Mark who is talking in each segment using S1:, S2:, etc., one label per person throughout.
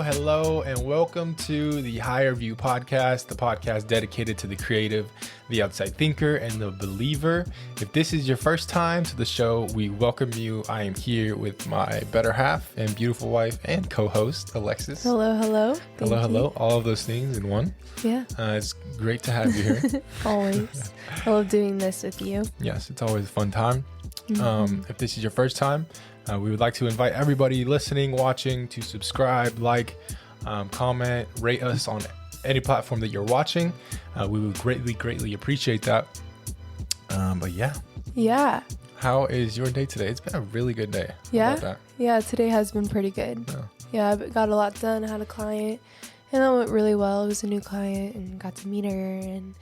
S1: Hello, and welcome to the Higher View Podcast, the podcast dedicated to the creative, the outside thinker, and the believer. If this is your first time to the show, we welcome you. I am here with my better half and beautiful wife and co-host, Alexus.
S2: Hello.
S1: Hello. All of those things in one.
S2: Yeah.
S1: It's great to have you here.
S2: Always. I love doing this with you.
S1: Yes, it's always a fun time. If this is your first time, we would like to invite everybody listening, watching to subscribe, like, comment, rate us on any platform that you're watching. We would greatly appreciate that. But
S2: Yeah.
S1: How is your day today? It's been a really good day. How
S2: Yeah.
S1: about that?
S2: Yeah. Today has been pretty good. Yeah. I got a lot done. I had a client and that went really well. It was a new client and got to meet her. And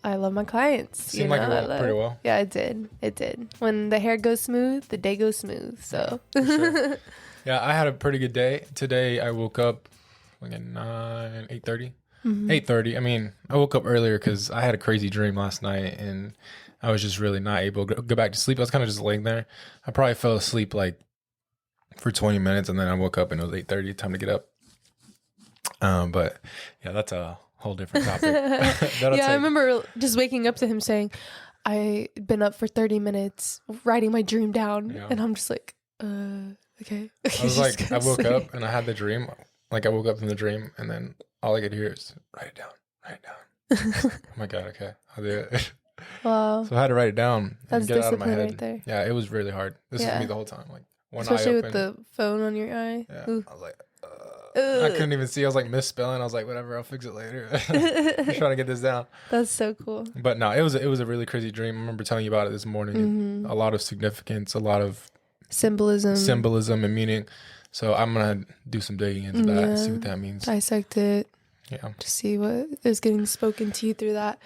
S2: I love my clients.
S1: Seemed like it went pretty well.
S2: Yeah, it did. When the hair goes smooth, the day goes smooth. So.
S1: For sure. Yeah, I had a pretty good day. Today I woke up like at 8:30. 8:30. I mean, I woke up earlier because I had a crazy dream last night and I was just really not able to go back to sleep. I was kind of just laying there. I probably fell asleep like for 20 minutes and then I woke up and it was 8:30, time to get up. But yeah, that's a whole different topic.
S2: I remember just waking up to him saying, I've been up for 30 minutes writing my dream down. Yeah. And I'm just like, okay.
S1: I was like, I woke up and I had the dream. Like I woke up from the dream and then all I could hear is write it down. Oh my God. Okay. I'll do it.
S2: Wow.
S1: So I had to write it down and get it out of my head.
S2: Right there.
S1: Yeah. It was really hard. This was me the whole time. Like one
S2: especially
S1: eye
S2: with the phone on your eye.
S1: Yeah. Ooh. I was like, I couldn't even see. I was like misspelling. I was like, whatever, I'll fix it later. I'm trying to get this down.
S2: That's so cool.
S1: But no, it was a really crazy dream. I remember telling you about it this morning. A lot of significance, a lot of symbolism and meaning. So I'm gonna do some digging into that and see what that means.
S2: Dissect it.
S1: Yeah.
S2: To see what is getting spoken to you through that.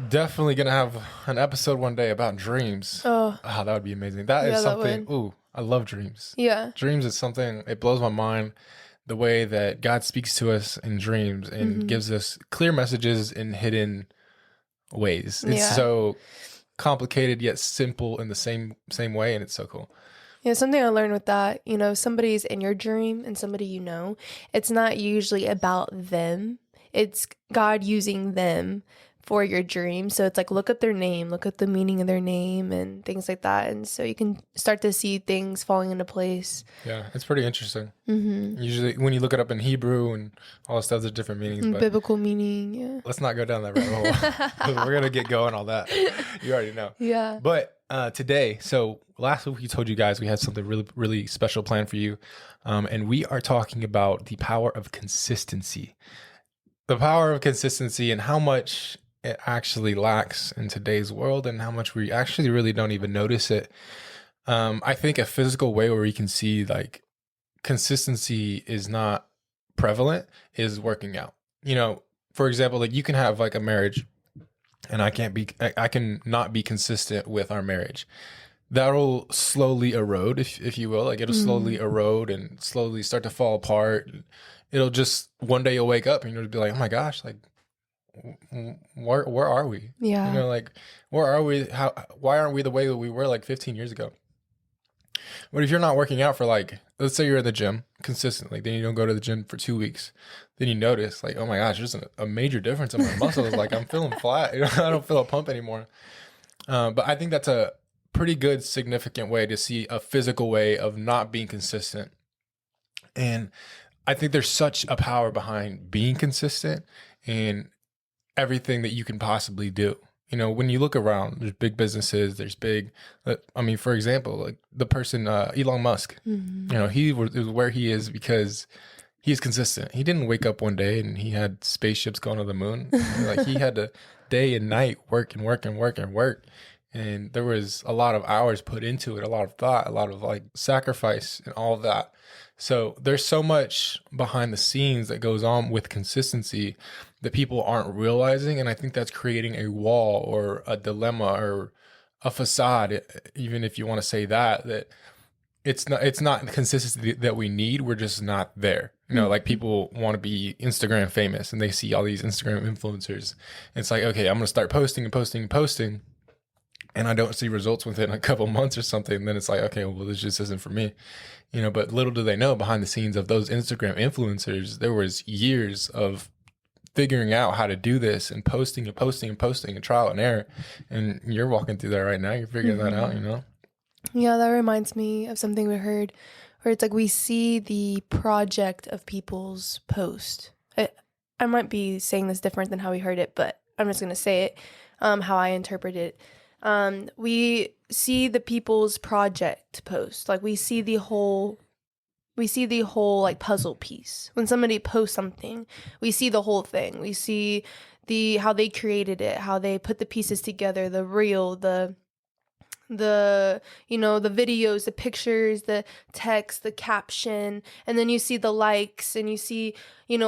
S1: Definitely gonna have an episode one day about dreams. Oh, that would be amazing. That is something. Ooh, I love dreams.
S2: Yeah.
S1: Dreams is something. It blows my mind. The way that God speaks to us in dreams and gives us clear messages in hidden ways. It's so complicated yet simple in the same way, and it's so cool.
S2: Yeah, something I learned with that, somebody's in your dream and somebody it's not usually about them. It's God using them for your dream. So it's like, look at their name, look at the meaning of their name and things like that. And so you can start to see things falling into place.
S1: Yeah, it's pretty interesting. Usually when you look it up in Hebrew and all that stuff, there's different meanings. But
S2: biblical meaning, yeah.
S1: Let's not go down that rabbit hole. We're going to get going all that. You already know.
S2: Yeah.
S1: But today, so last week we told you guys we had something really, really special planned for you. And we are talking about the power of consistency. The power of consistency and how much it actually lacks in today's world and how much we actually really don't even notice it. I think a physical way where we can see like consistency is not prevalent is working out. For example, like you can have like a marriage and I can not be consistent with our marriage. That'll slowly erode, if you will. Like it'll slowly erode and slowly start to fall apart. It'll just one day you'll wake up and you'll be like, oh my gosh, like where are we?
S2: Yeah.
S1: Like where are we? Why aren't we the way that we were like 15 years ago? But if you're not working out for like, let's say you're at the gym consistently, then you don't go to the gym for 2 weeks, then you notice like, oh my gosh, there's a major difference in my muscles. Like I'm feeling flat. I don't feel a pump anymore. But I think that's a pretty good, significant way to see a physical way of not being consistent. And I think there's such a power behind being consistent and everything that you can possibly do. When you look around, there's big businesses, for example, like the person, Elon Musk, he was where he is because he's consistent. He didn't wake up one day and he had spaceships going to the moon. Like he had to day and night work and work and work and work. And there was a lot of hours put into it, a lot of thought, a lot of like sacrifice and all of that. So there's so much behind the scenes that goes on with consistency that people aren't realizing. And I think that's creating a wall or a dilemma or a facade, even if you want to say that it's not the consistency that we need. We're just not there. Like people want to be Instagram famous and they see all these Instagram influencers. It's like, okay, I'm going to start posting and posting and posting. and I don't see results within a couple months or something, then it's like, okay, well, this just isn't for me, but little do they know, behind the scenes of those Instagram influencers, there was years of figuring out how to do this and posting and posting and posting and trial and error. And you're walking through that right now. You're figuring that out,
S2: Yeah, that reminds me of something we heard where it's like we see the project of people's post. I might be saying this different than how we heard it, but I'm just going to say it how I interpret it. We see the people's project post. Like we see the whole like puzzle piece. When somebody posts something, we see the whole thing. We see how they created it, how they put the pieces together, the reel, the the videos, the pictures, the text, the caption, and then you see the likes and you see,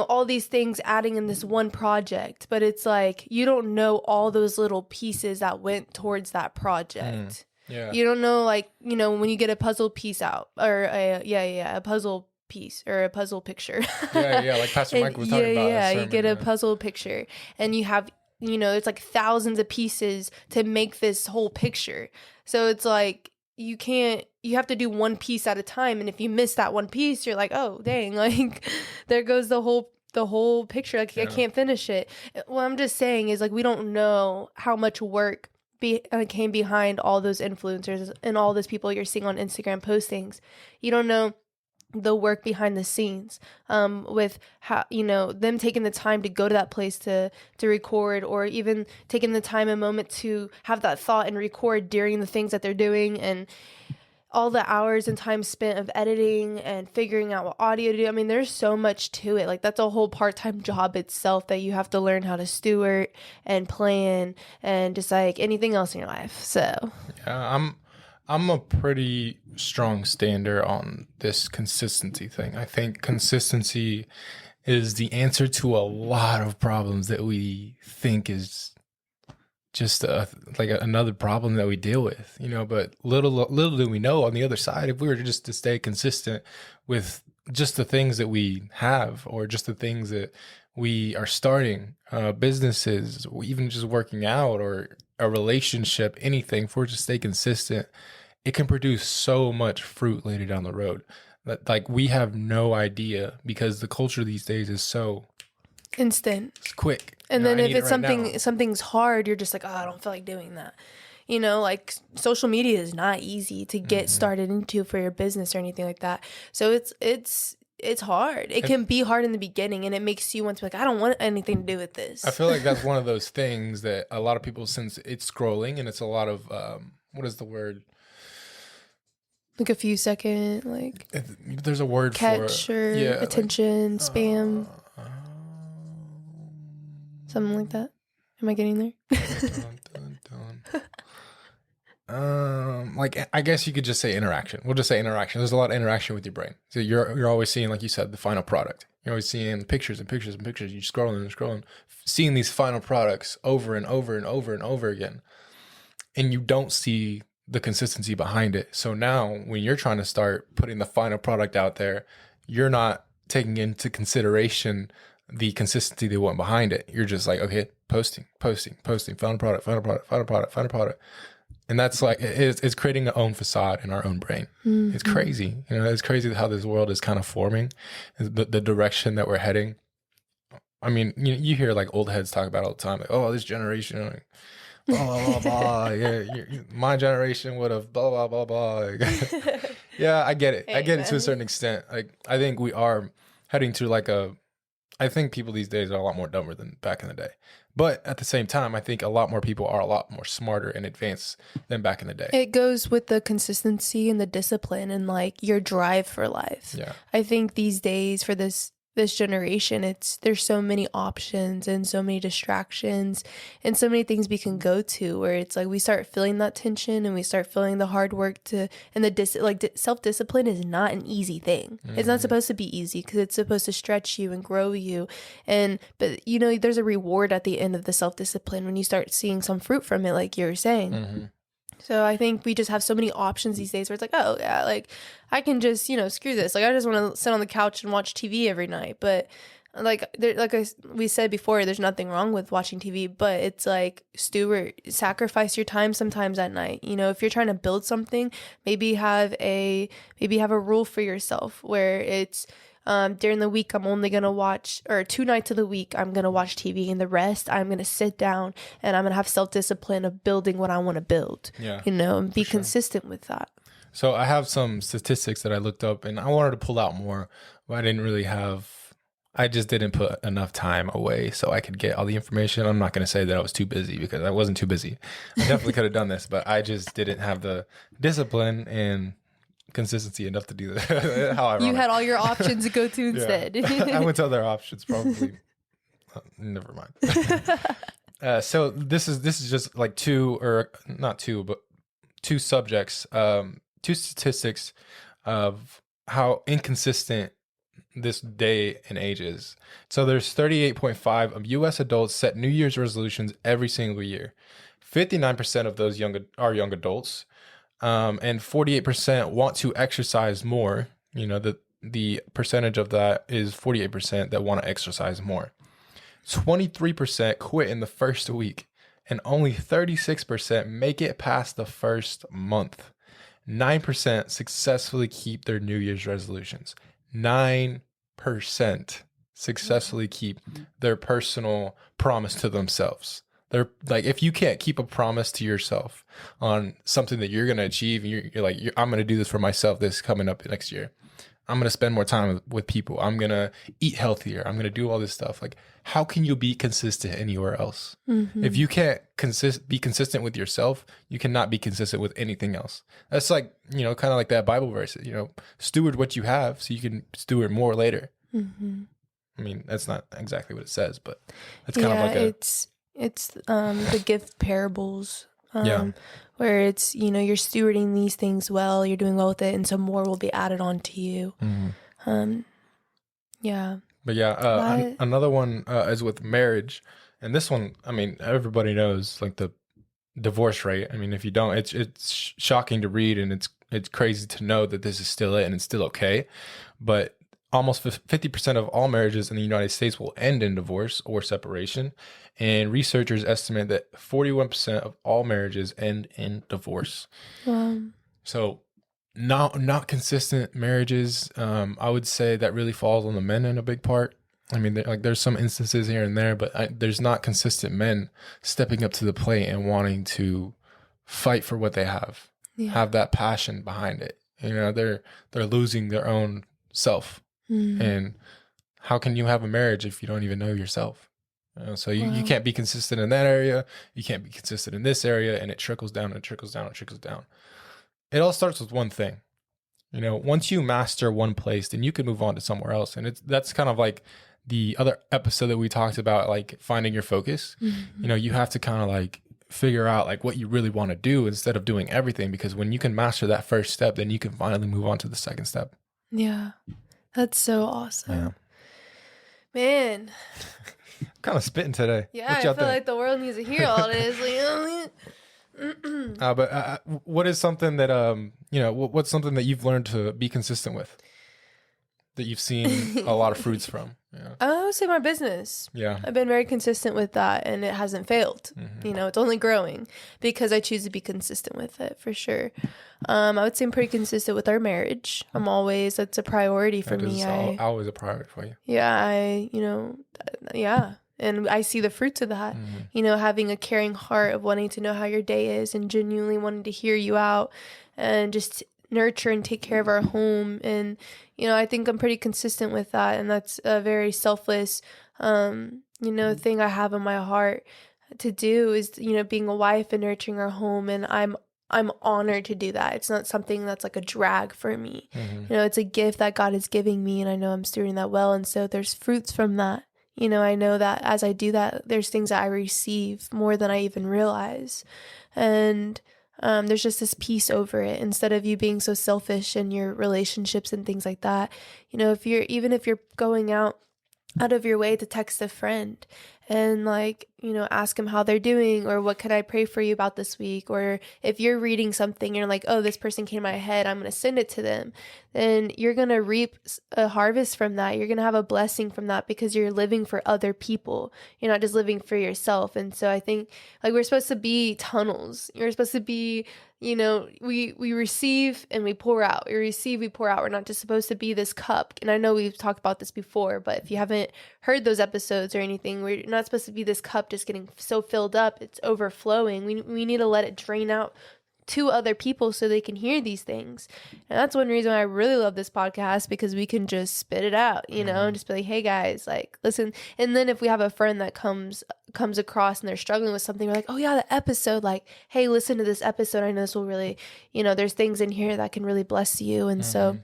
S2: all these things adding in this one project. But it's like you don't know all those little pieces that went towards that project.
S1: Yeah.
S2: You don't know, like, when you get a puzzle piece out or a puzzle piece or a puzzle picture.
S1: Yeah, like Pastor Mike was talking about.
S2: Yeah, you get a puzzle picture and you have, it's like thousands of pieces to make this whole picture. So it's like you have to do one piece at a time. And if you miss that one piece, you're like, oh, dang, like there goes the whole picture. Like I can't finish it. What I'm just saying is like we don't know how much work came behind all those influencers and all those people you're seeing on Instagram postings. You don't know the work behind the scenes with how them taking the time to go to that place to record, or even taking the time a moment to have that thought and record during the things that they're doing, and all the hours and time spent of editing and figuring out what audio to do. I mean, there's so much to it. Like that's a whole part-time job itself that you have to learn how to steward and plan, and just like anything else in your life. So
S1: yeah, I'm a pretty strong stander on this consistency thing. I think consistency is the answer to a lot of problems that we think is just another problem that we deal with, but little do we know on the other side, if we were just to stay consistent with just the things that we have, or just the things that we are starting, businesses, even just working out, or a relationship, anything, if we're just stay consistent, it can produce so much fruit later down the road that like we have no idea, because the culture these days is so
S2: instant,
S1: it's quick.
S2: And then if it's something's hard, you're just like, oh, I don't feel like doing that. Like social media is not easy to get started into for your business or anything like that. So it's hard. It can be hard in the beginning, and it makes you want to be like, I don't want anything to do with this.
S1: I feel like that's one of those things that a lot of people, since it's scrolling and it's a lot of what is the word?
S2: Like a few second, like
S1: there's a word
S2: catch
S1: for it.
S2: Or attention, spam, something like that. Am I getting there?
S1: Like I guess you could just say interaction. We'll just say interaction. There's a lot of interaction with your brain. So you're always seeing, like you said, the final product. You're always seeing pictures and pictures and pictures. You're scrolling and scrolling, seeing these final products over and over and over and over again, and you don't see the consistency behind it. So now when you're trying to start putting the final product out there, you're not taking into consideration the consistency they want behind it. You're just like, okay, posting, final product. And that's like, it's creating our own facade in our own brain. Mm-hmm. It's crazy. It's crazy how this world is kind of forming, the direction that we're heading. I mean, you hear like old heads talk about it all the time, like, oh, this generation, like, blah, blah, blah, blah. Yeah, my generation would have blah, blah, blah, blah. Yeah, I get it. I get it to a certain extent. Like, I think we are heading to I think people these days are a lot more dumber than back in the day. But at the same time, I think a lot more people are a lot more smarter and advanced than back in the day.
S2: It goes with the consistency and the discipline and like your drive for life.
S1: Yeah.
S2: I think these days for this generation, there's so many options and so many distractions and so many things we can go to, where it's like we start feeling that tension and we start feeling the hard work self-discipline is not an easy thing. Mm-hmm. It's not supposed to be easy, because it's supposed to stretch you and grow you, but there's a reward at the end of the self-discipline when you start seeing some fruit from it, like you were saying. Mm-hmm. So I think we just have so many options these days where it's like, oh yeah, like I can just, screw this. Like I just want to sit on the couch and watch TV every night. But like we said before, there's nothing wrong with watching TV, but it's like sacrifice your time sometimes at night. You know, if you're trying to build something, maybe have a rule for yourself where it's during the week I'm only gonna watch, or 2 nights of the week I'm gonna watch TV, and the rest I'm gonna sit down and I'm gonna have self-discipline of building what I want to build.
S1: Yeah,
S2: you know, and be
S1: sure.
S2: consistent with that.
S1: So I have some statistics that I looked up, and I wanted to pull out more, but I just didn't put enough time away so I could get all the information. I'm not going to say that I was too busy, because I wasn't too busy. I definitely could have done this, but I just didn't have the discipline and consistency enough to do that. How ironic.
S2: You had all your options to go to instead.
S1: I went to other options, probably. Never mind. So this is just like two subjects, two statistics of how inconsistent this day and age is. So there's 38.5 of U.S. adults set New Year's resolutions every single year. 59% of those are young adults, and 48% want to exercise more. You know, the percentage of that is 48% that want to exercise more. 23% quit in the first week, and only 36% make it past the first month. 9% successfully keep their New Year's resolutions. 9% successfully keep their personal promise to themselves. They're like, if you can't keep a promise to yourself on something that you're going to achieve, and you're like, I'm going to do this for myself this coming up next year. I'm going to spend more time with people. I'm going to eat healthier. I'm going to do all this stuff. Like, how can you be consistent anywhere else? Mm-hmm. If you can't be consistent with yourself, you cannot be consistent with anything else. That's like, you know, kind of like that Bible verse, you know, steward what you have so you can steward more later. Mm-hmm. I mean, that's not exactly what it says, but it's kind of like
S2: it's the gift parables. Where it's, you know, you're stewarding these things well, you're doing well with it, and some more will be added on to you. Mm-hmm. Yeah. But
S1: yeah, another one is with marriage. And this one, I mean, everybody knows, like, the divorce rate. I mean, if you don't, it's shocking to read, and it's crazy to know that this is still it and it's still okay. But almost 50% of all marriages in the United States will end in divorce or separation. And researchers estimate that 41% of all marriages end in divorce. Wow. So not consistent marriages, I would say that really falls on the men in a big part. I mean, there's some instances here and there, but there's not consistent men stepping up to the plate and wanting to fight for what they have that passion behind it. You know, they're losing their own self. And how can you have a marriage if you don't even know yourself? So you can't be consistent in that area. You can't be consistent in this area, and it trickles down and trickles down and trickles down. It all starts with one thing. You know, once you master one place, then you can move on to somewhere else. And that's kind of like the other episode that we talked about, like finding your focus. Mm-hmm. You know, you have to kind of like figure out like what you really want to do instead of doing everything, because when you can master that first step, then you can finally move on to the second step.
S2: Yeah. That's so awesome.
S1: Yeah.
S2: Man.
S1: I'm kind of spitting today.
S2: Yeah, I feel like the world needs to hear all this.
S1: But what is something that, you know, what's something that you've learned to be consistent with, that you've seen a lot of fruits from? Yeah.
S2: I would say my business.
S1: Yeah.
S2: I've been very consistent with that, and it hasn't failed. Mm-hmm. You know, it's only growing because I choose to be consistent with it, for sure. I would say I'm pretty consistent with our marriage. That's a priority for me.
S1: Always a priority for you.
S2: Yeah, and I see the fruits of that. Mm-hmm. You know, having a caring heart of wanting to know how your day is and genuinely wanting to hear you out and just nurture and take care of our home. And, you know, I think I'm pretty consistent with that. And that's a very selfless, thing I have in my heart to do is, you know, being a wife and nurturing our home. And I'm honored to do that. It's not something that's like a drag for me. Mm-hmm. You know, it's a gift that God is giving me, and I know I'm stewarding that well. And so there's fruits from that. You know, I know that as I do that, there's things that I receive more than I even realize. And there's just this peace over it, instead of you being so selfish in your relationships and things like that. You know, if you're going out of your way to text a friend and like ask them how they're doing, or what can I pray for you about this week? Or if you're reading something and you're like, oh, this person came to my head, I'm going to send it to them. Then you're going to reap a harvest from that. You're going to have a blessing from that because you're living for other people. You're not just living for yourself. And so I think like we're supposed to be tunnels. You're supposed to be, we receive and we pour out. We receive, we pour out. We're not just supposed to be this cup. And I know we've talked about this before, but if you haven't heard those episodes or anything, we're not supposed to be this cup just getting so filled up, it's overflowing. We need to let it drain out to other people so they can hear these things. And that's one reason why I really love this podcast, because we can just spit it out, and just be like, hey guys, like, listen. And then if we have a friend that comes across and they're struggling with something, we're like, oh yeah, the episode, like, hey, listen to this episode. I know this will really, there's things in here that can really bless you. And so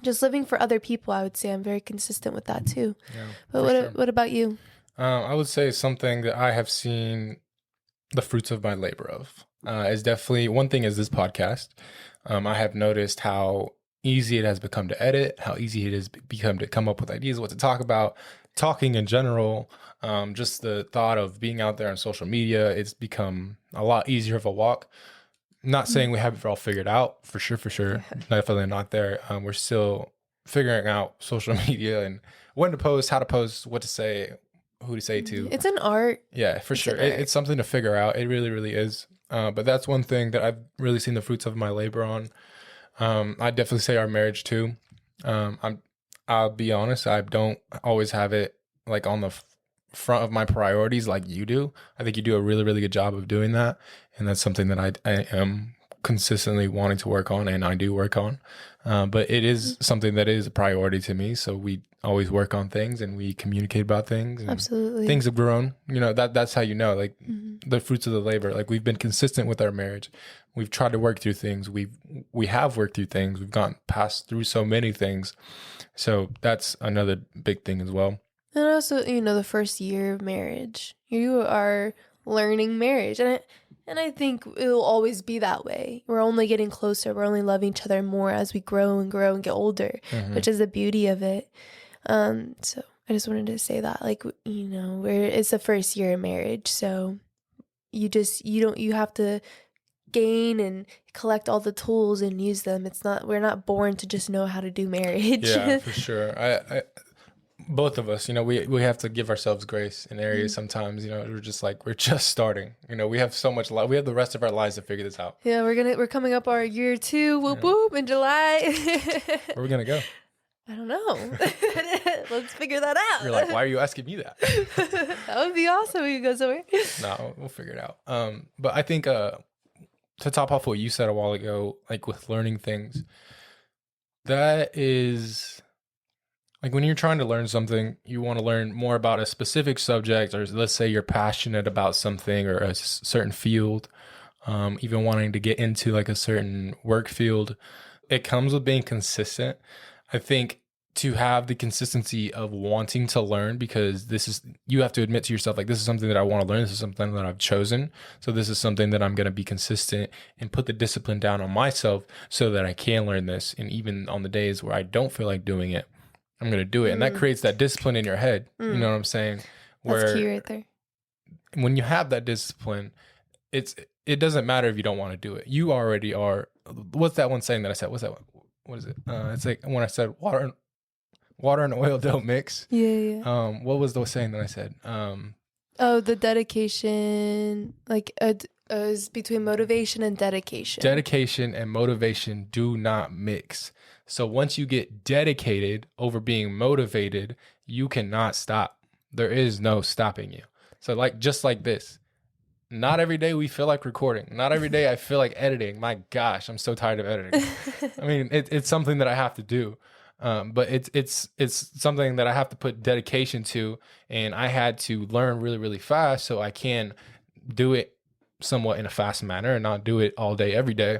S2: just living for other people, I would say I'm very consistent with that too. Yeah, but what about you?
S1: I would say something that I have seen the fruits of my labor of. Is definitely one thing is this podcast. I have noticed how easy it has become to edit, how easy it has become to come up with ideas, what to talk about, talking in general. Just the thought of being out there on social media, it's become a lot easier of a walk. Not saying we have it all figured out, for sure. Definitely not there. We're still figuring out social media and when to post, how to post, what to say, who to say to.
S2: It's an art.
S1: Yeah, for sure. It's something to figure out. It really, really is. But that's one thing that I've really seen the fruits of my labor on. I'd definitely say our marriage too. I'll be honest, I don't always have it like on the front of my priorities like you do. I think you do a really, really good job of doing that. And that's something that I am consistently wanting to work on, and I do work on. But it is something that is a priority to me. So we always work on things and we communicate about things. And
S2: absolutely.
S1: Things have grown. That's how like the fruits of the labor. Like we've been consistent with our marriage. We've tried to work through things. We have worked through things. We've gone past through so many things. So that's another big thing as well.
S2: And also, the first year of marriage, you are learning marriage. And I think it will always be that way. We're only getting closer. We're only loving each other more as we grow and get older, which is the beauty of it. So I just wanted to say that, like, it's the first year of marriage. So you have to gain and collect all the tools and use them. We're not born to just know how to do marriage.
S1: Yeah, for sure. I both of us, we have to give ourselves grace in areas sometimes, we're just starting, we have so much life. We have the rest of our lives to figure this out.
S2: Yeah, we're coming up our year 2, whoop, in July.
S1: Where are we going to go?
S2: I don't know. Let's figure that out.
S1: You're like, why are you asking me that?
S2: That would be awesome. We could go somewhere.
S1: No, we'll figure it out. But I think to top off what you said a while ago, like with learning things, that is... like when you're trying to learn something, you want to learn more about a specific subject, or let's say you're passionate about something or a certain field, even wanting to get into like a certain work field. It comes with being consistent. I think to have the consistency of wanting to learn, because you have to admit to yourself, like, this is something that I want to learn. This is something that I've chosen. So this is something that I'm going to be consistent and put the discipline down on myself so that I can learn this. And even on the days where I don't feel like doing it, I'm going to do it. And that creates that discipline in your head. You know what I'm saying?
S2: That's key right there.
S1: When you have that discipline, it doesn't matter if you don't want to do it. You already are. What's that one saying that I said? What's that one? What is it? It's like when I said water and oil don't mix.
S2: Yeah.
S1: What was the saying that I said?
S2: The dedication, like is between motivation and dedication.
S1: Dedication and motivation do not mix. So once you get dedicated over being motivated, you cannot stop. There is no stopping you. So just like this, not every day we feel like recording. Not every day I feel like editing. My gosh, I'm so tired of editing. I mean, it's something that I have to do. But it's something that I have to put dedication to, and I had to learn really, really fast so I can do it somewhat in a fast manner and not do it all day, every day.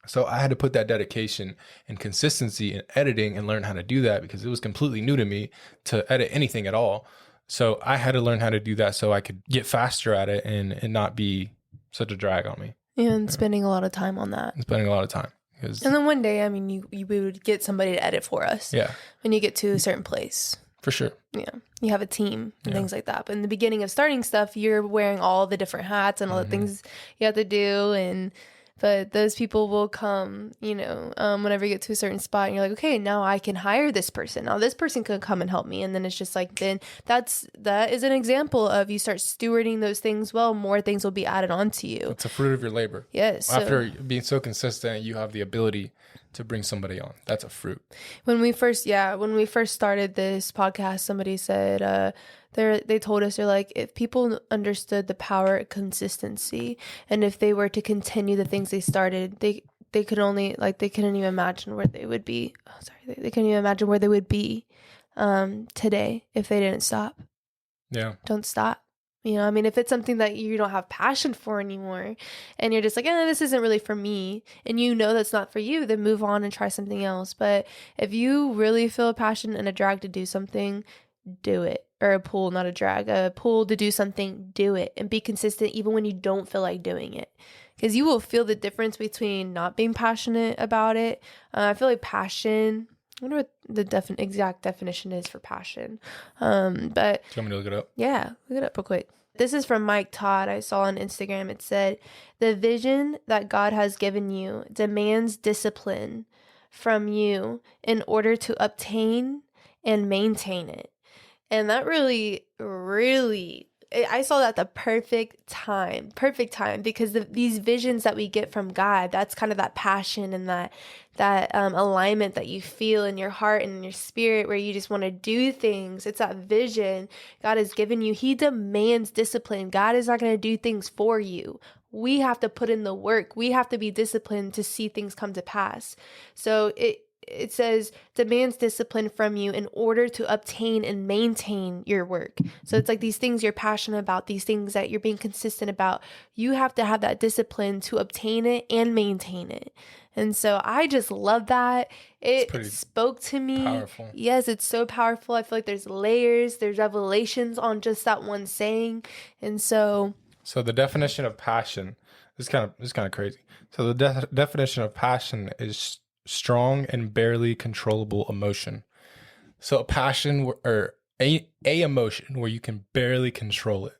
S1: So I had to put that dedication and consistency in editing and learn how to do that, because it was completely new to me to edit anything at all. So I had to learn how to do that so I could get faster at it and not be such a drag on me.
S2: And spending a lot of time on that.
S1: Spending a lot of time.
S2: And then one day, I mean, we would get somebody to edit for us.
S1: Yeah.
S2: When you get to a certain place.
S1: For sure.
S2: Yeah. You have a team and things like that. But in the beginning of starting stuff, you're wearing all the different hats and all the things you have to do. But those people will come, whenever you get to a certain spot and you're like, okay, now I can hire this person. Now this person can come and help me. And then it's just like, then that is an example of you start stewarding those things well, more things will be added on to you.
S1: It's a fruit of your labor.
S2: Yes.
S1: After being so consistent, you have the ability to bring somebody on. That's a fruit.
S2: When we first started this podcast, somebody said, they told us, they're like, if people understood the power of consistency, and if they were to continue the things they started, they could only, like, they couldn't even imagine where they would be. They couldn't even imagine where they would be today if they didn't stop.
S1: Yeah.
S2: Don't stop. If it's something that you don't have passion for anymore and you're just like, this isn't really for me, and that's not for you, then move on and try something else. But if you really feel a passion and a drag to do something, do it. Or a pull, not a drag, a pull to do something, do it. And be consistent even when you don't feel like doing it. Because you will feel the difference between not being passionate about it. I feel like passion, I wonder what the exact definition is for passion. But
S1: do you want me to look it up?
S2: Yeah, look it up real quick. This is from Mike Todd. I saw on Instagram. It said, the vision that God has given you demands discipline from you in order to obtain and maintain it. And that really, really, I saw that the perfect time, because these visions that we get from God, that's kind of that passion and that alignment that you feel in your heart and in your spirit where you just want to do things. It's that vision God has given you. He demands discipline. God is not going to do things for you. We have to put in the work. We have to be disciplined to see things come to pass. So it says demands discipline from you in order to obtain and maintain your work. So it's like these things you're passionate about, these things that you're being consistent about. You have to have that discipline to obtain it and maintain it. And so I just love that. It spoke to me.
S1: Powerful.
S2: Yes, it's so powerful. I feel like there's layers, there's revelations on just that one saying. And so
S1: the definition of passion is kind of crazy. So the definition of passion is strong and barely controllable emotion. So a passion or a emotion where you can barely control it.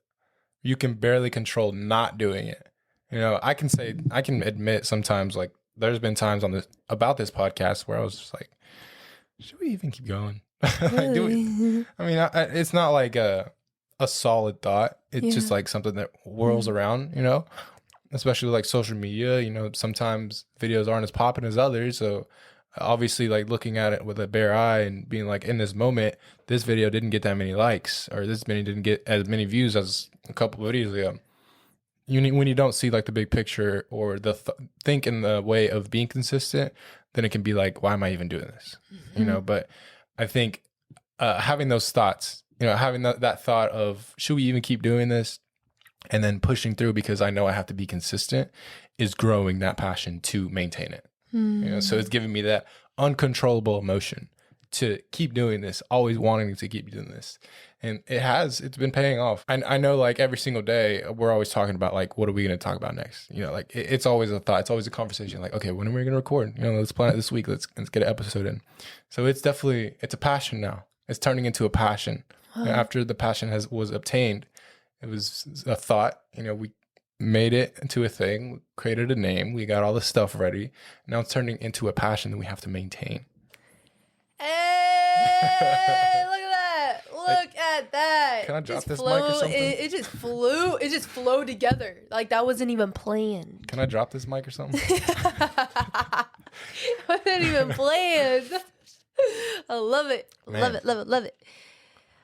S1: You can barely control not doing it. I can admit sometimes, like, there's been times about this podcast where I was just like, should we even keep going?
S2: really?
S1: It's not like a solid thought. It's just like something that whirls around, especially with like social media. Sometimes videos aren't as popping as others. So obviously, like, looking at it with a bare eye and being like, in this moment, this video didn't get that many likes, or this video didn't get as many views as a couple of videos ago. When you don't see like the big picture or think in the way of being consistent, then it can be like, why am I even doing this? But I think having those thoughts, having that thought of, should we even keep doing this? And then pushing through because I know I have to be consistent is growing that passion to maintain it. So it's giving me that uncontrollable emotion to keep doing this, always wanting to keep doing this. And it's been paying off. I know, like, every single day we're always talking about, like, what are we going to talk about next? Like, it's always a thought. It's always a conversation. Like, okay, when are we going to record? Let's plan it this week. Let's get an episode in. So it's a passion now. It's turning into a passion. After the passion was obtained, it was a thought. We made it into a thing, created a name, we got all the stuff ready. Now it's turning into a passion that we have to maintain.
S2: Hey, look at that. Look at that.
S1: Can I drop this mic or something?
S2: It just flew. It just flowed together. Like, that wasn't even planned.
S1: Can I drop this mic or something?
S2: It wasn't even planned. I love it.
S1: Man.
S2: Love it.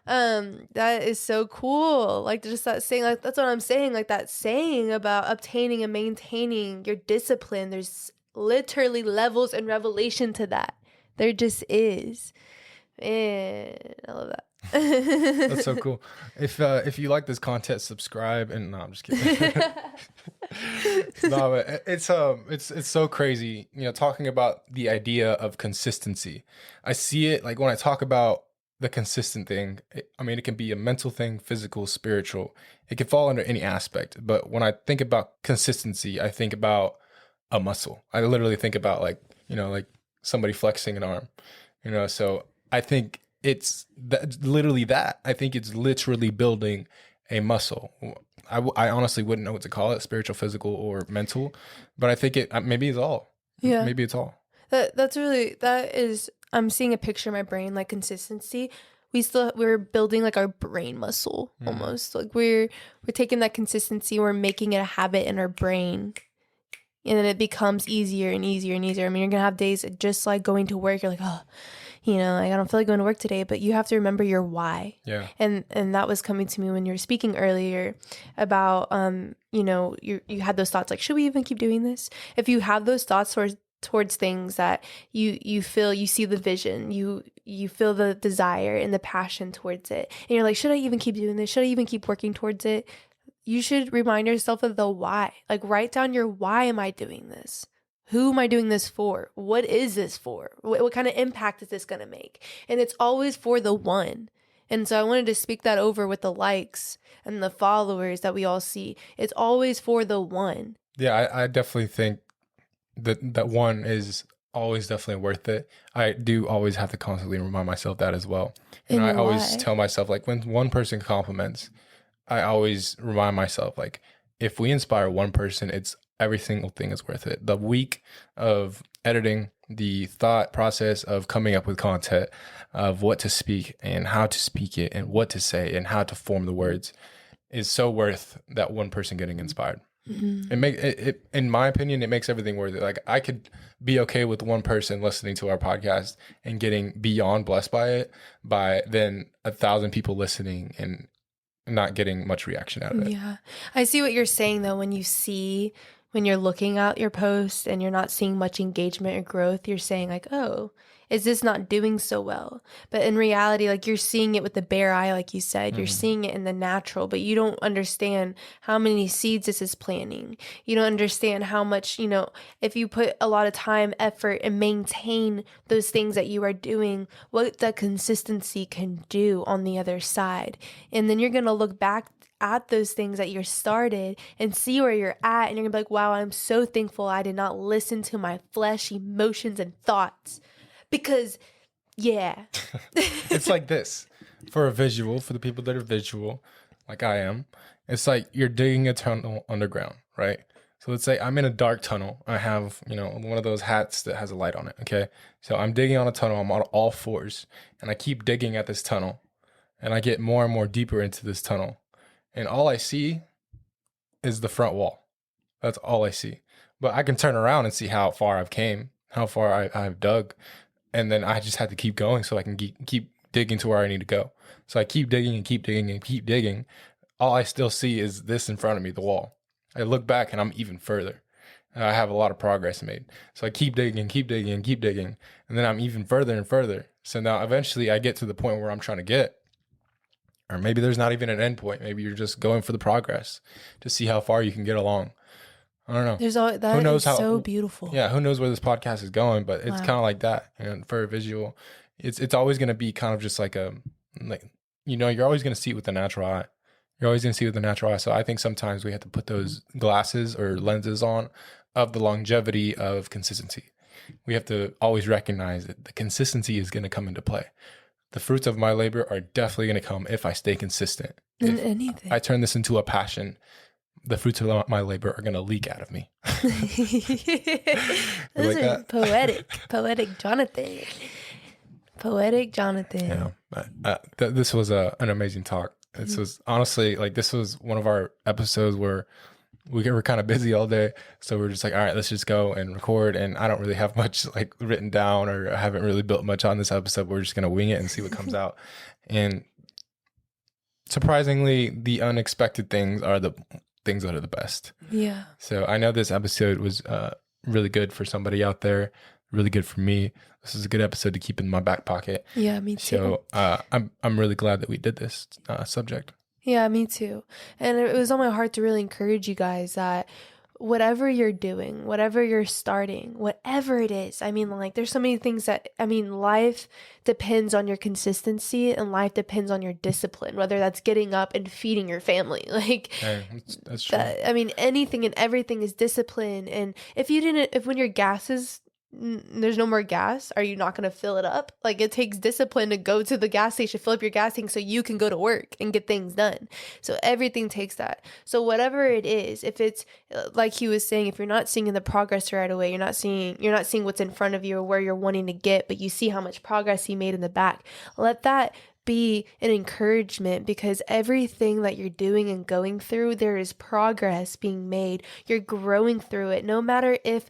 S2: That is so cool. Like, just that saying, like, that's what I'm saying. Like, that saying about obtaining and maintaining your discipline. There's literally levels and revelation to that. There just is. Man, I love that.
S1: That's so cool. If you like this content, subscribe. And no, I'm just kidding. No, but it's so crazy. Talking about the idea of consistency. I see it, like, when I talk about the consistent thing. It can be a mental thing, physical, spiritual. It can fall under any aspect. But when I think about consistency, I think about a muscle. I literally think about, like somebody flexing an arm. So I think it's literally that. I think it's literally building a muscle. I honestly wouldn't know what to call it, spiritual, physical, or mental, but I think maybe it's all.
S2: Yeah.
S1: Maybe it's all.
S2: That is, I'm seeing a picture in my brain, like consistency. We're building like our brain muscle almost. Like we're taking that consistency, we're making it a habit in our brain. And then it becomes easier and easier and easier. I mean, you're going to have days just like going to work. You're like, oh, like I don't feel like going to work today, but you have to remember your why.
S1: Yeah.
S2: And that was coming to me when you were speaking earlier about, you had those thoughts like, should we even keep doing this? If you have those thoughts towards things that you feel, you see the vision, you feel the desire and the passion towards it, and you're like, should I even keep doing this? Should I even keep working towards it? You should remind yourself of the why. Like, write down your why am I doing this? Who am I doing this for? What is this for? What kind of impact is this going to make? And it's always for the one. And so I wanted to speak that over with the likes and the followers that we all see. It's always for the one.
S1: Yeah, I definitely think that one is always definitely worth it. I do always have to constantly remind myself that as well. And I always tell myself, like, when one person compliments, I always remind myself, like, if we inspire one person, it's every single thing is worth it. The week of editing, the thought process of coming up with content, of what to speak and how to speak it and what to say and how to form the words is so worth that one person getting inspired. Mm-hmm. It in my opinion, it makes everything worth it. Like, I could be okay with one person listening to our podcast and getting beyond blessed by it, by then 1,000 people listening and not getting much reaction out of it.
S2: Yeah. I see what you're saying though. When you're looking at your post and you're not seeing much engagement or growth, you're saying like, oh, is this not doing so well? But in reality, like, you're seeing it with the bare eye, like you said, you're seeing it in the natural, but you don't understand how many seeds this is planting. You don't understand how much, if you put a lot of time, effort, and maintain those things that you are doing, what that consistency can do on the other side. And then you're going to look back at those things that you started and see where you're at, and you're gonna be like, wow, I'm so thankful I did not listen to my flesh, emotions, and thoughts. Because
S1: it's like this, for the people that are visual like I am, it's like you're digging a tunnel underground, right? So let's say I'm in a dark tunnel. I have, one of those hats that has a light on it. Okay. So I'm digging on a tunnel. I'm on all fours and I keep digging at this tunnel and I get more and more deeper into this tunnel. And all I see is the front wall. That's all I see. But I can turn around and see how far I've came, how far I've dug. And then I just have to keep going so I can keep digging to where I need to go. So I keep digging and keep digging and keep digging. All I still see is this in front of me, the wall. I look back and I'm even further. I have a lot of progress made. So I keep digging and keep digging and keep digging. And then I'm even further and further. So now eventually I get to the point where I'm trying to get. Or maybe there's not even an end point. Maybe you're just going for the progress to see how far you can get along. I don't know.
S2: Who knows so beautiful.
S1: Yeah, who knows where this podcast is going, but it's kind of like that. And for a visual, it's always going to be kind of just like you're always going to see it with the natural eye. You're always going to see it with the natural eye. So I think sometimes we have to put those glasses or lenses on of the longevity of consistency. We have to always recognize that the consistency is going to come into play. The fruits of my labor are definitely going to come if I stay consistent.
S2: In anything.
S1: I turn this into a passion, the fruits of my labor are going to leak out of me.
S2: This is poetic Jonathan. Poetic Jonathan.
S1: Yeah, this was an amazing talk. This was honestly, this was one of our episodes where we were kind of busy all day. So we're just like, all right, let's just go and record. And I don't really have much written down, or I haven't really built much on this episode. We're just going to wing it and see what comes out. And surprisingly, the unexpected things are the things that are the best.
S2: Yeah.
S1: So I know this episode was really good for somebody out there, really good for me. This is a good episode to keep in my back pocket.
S2: Yeah, me too.
S1: So I'm really glad that we did this subject.
S2: Yeah, me too. And it was on my heart to really encourage you guys that whatever you're doing, whatever you're starting, whatever it is, there's so many things life depends on your consistency and life depends on your discipline, whether that's getting up and feeding your family. That's true. Anything and everything is discipline. And if when your gas is there's no more gas, are you not going to fill it up? Like, it takes discipline to go to the gas station, fill up your gas tank so you can go to work and get things done. So everything takes that. So whatever it is, if it's like he was saying, if you're not seeing the progress right away, you're not seeing what's in front of you or where you're wanting to get, but you see how much progress he made in the back, let that be an encouragement, because everything that you're doing and going through, there is progress being made. You're growing through it. No matter if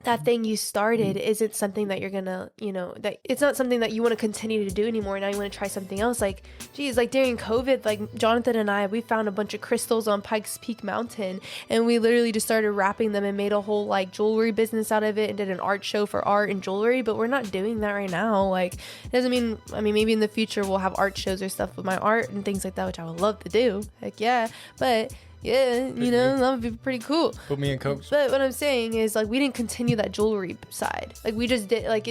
S2: that thing you started isn't something that you're gonna, that it's not something that you want to continue to do anymore. Now you want to try something else. Like, geez, like during COVID, like Jonathan and I, we found a bunch of crystals on Pikes Peak Mountain, and we literally just started wrapping them and made a whole like jewelry business out of it and did an art show for art and jewelry. But we're not doing that right now. Like, it doesn't mean, maybe in the future we'll have art shows or stuff with my art and things like that, which I would love to do. Heck yeah. But yeah, that would be pretty cool.
S1: Put me in, coach.
S2: But what I'm saying is, like, we didn't continue that jewelry side. Like, we just did, like,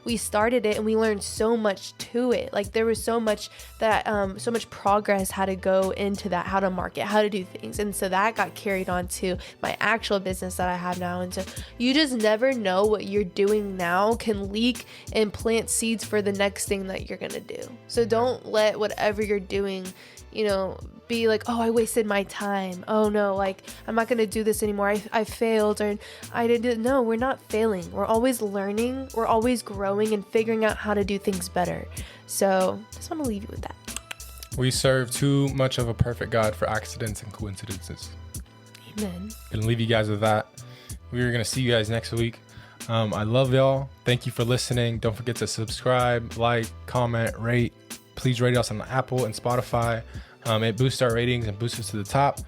S2: we started it and we learned so much to it. Like, there was so much that, so much progress had to go into that, how to market, how to do things. And so that got carried on to my actual business that I have now. And so you just never know what you're doing now can leak and plant seeds for the next thing that you're going to do. So don't let whatever you're doing, be like, oh, I wasted my time. Oh no, like, I'm not going to do this anymore. I failed, or I didn't. No, we're not failing. We're always learning. We're always growing and figuring out how to do things better. So just want to leave you with that.
S1: We serve too much of a perfect God for accidents and coincidences.
S2: Amen.
S1: Gonna leave you guys with that. We're going to see you guys next week. I love y'all. Thank you for listening. Don't forget to subscribe, like, comment, rate. Please rate us on Apple and Spotify. It boosts our ratings and boosts us to the top.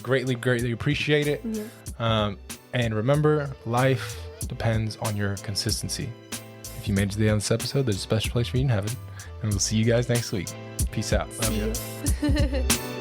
S1: Greatly appreciate it. Yeah. And remember, life depends on your consistency. If you made it to the end of this episode, there's a special place for you in heaven. And we'll see you guys next week. Peace out. Love you.